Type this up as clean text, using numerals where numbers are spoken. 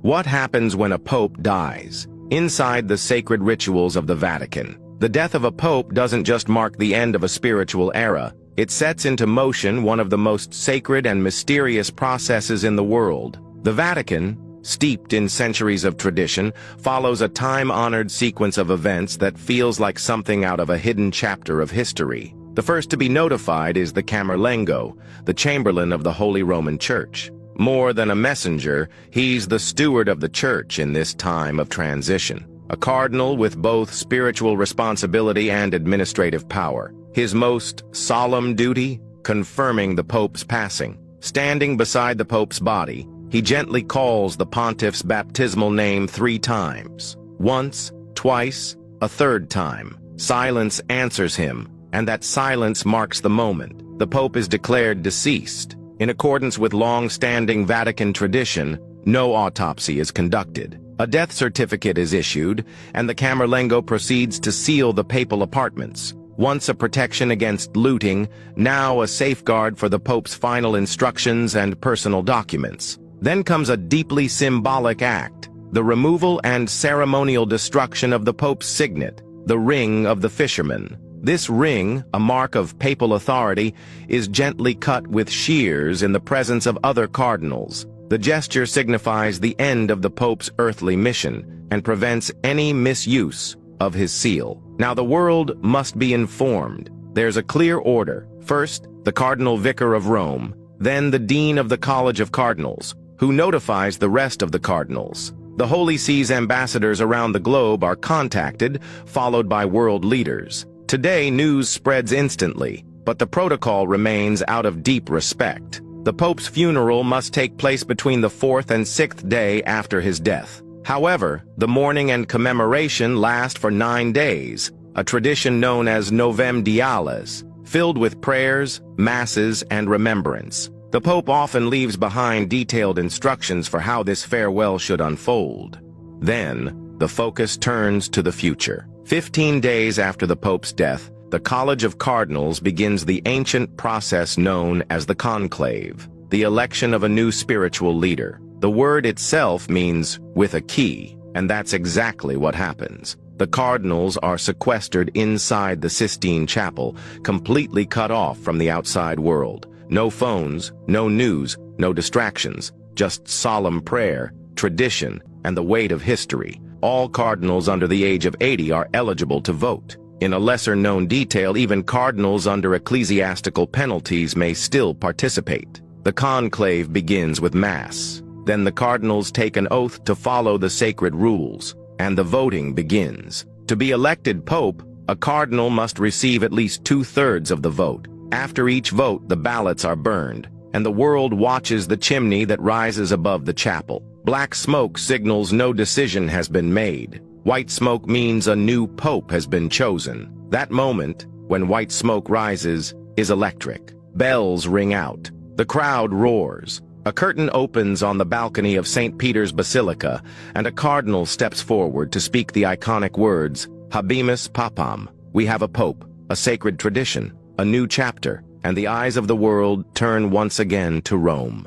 What happens when a pope dies? Inside the sacred rituals of the Vatican, the death of a pope doesn't just mark the end of a spiritual era, it sets into motion one of the most sacred and mysterious processes in the world. The Vatican, steeped in centuries of tradition, follows a time-honored sequence of events that feels like something out of a hidden chapter of history. The first to be notified is the Camerlengo, the Chamberlain of the Holy Roman Church. More than a messenger, he's the steward of the Church in this time of transition. A cardinal with both spiritual responsibility and administrative power. His most solemn duty? Confirming the Pope's passing. Standing beside the Pope's body, he gently calls the pontiff's baptismal name 3 times. Once, twice, a third time. Silence answers him, and that silence marks the moment. The Pope is declared deceased. In accordance with long-standing Vatican tradition, no autopsy is conducted. A death certificate is issued, and the Camerlengo proceeds to seal the papal apartments. Once a protection against looting, now a safeguard for the Pope's final instructions and personal documents. Then comes a deeply symbolic act, the removal and ceremonial destruction of the Pope's signet, the Ring of the Fisherman. This ring, a mark of papal authority, is gently cut with shears in the presence of other cardinals. The gesture signifies the end of the Pope's earthly mission and prevents any misuse of his seal. Now the world must be informed. There's a clear order. First, the Cardinal Vicar of Rome, then the Dean of the College of Cardinals, who notifies the rest of the cardinals. The Holy See's ambassadors around the globe are contacted, followed by world leaders. Today, news spreads instantly, but the protocol remains out of deep respect. The Pope's funeral must take place between the 4th and 6th day after his death. However, the mourning and commemoration last for 9 days, a tradition known as Novem Diales, filled with prayers, masses, and remembrance. The Pope often leaves behind detailed instructions for how this farewell should unfold. Then, the focus turns to the future. 15 days after the Pope's death, the College of Cardinals begins the ancient process known as the conclave, the election of a new spiritual leader. The word itself means with a key, and that's exactly what happens. The cardinals are sequestered inside the Sistine Chapel, completely cut off from the outside world. No phones, no news, no distractions, just solemn prayer, tradition, and the weight of history. All cardinals under the age of 80 are eligible to vote. In a lesser-known detail, even cardinals under ecclesiastical penalties may still participate. The conclave begins with Mass. Then the cardinals take an oath to follow the sacred rules, and the voting begins. To be elected pope, a cardinal must receive at least 2/3 of the vote. After each vote, the ballots are burned, and the world watches the chimney that rises above the chapel. Black smoke signals no decision has been made. White smoke means a new pope has been chosen. That moment, when white smoke rises, is electric. Bells ring out. The crowd roars. A curtain opens on the balcony of St. Peter's Basilica, and a cardinal steps forward to speak the iconic words, Habemus Papam. We have a pope, a sacred tradition, a new chapter, and the eyes of the world turn once again to Rome.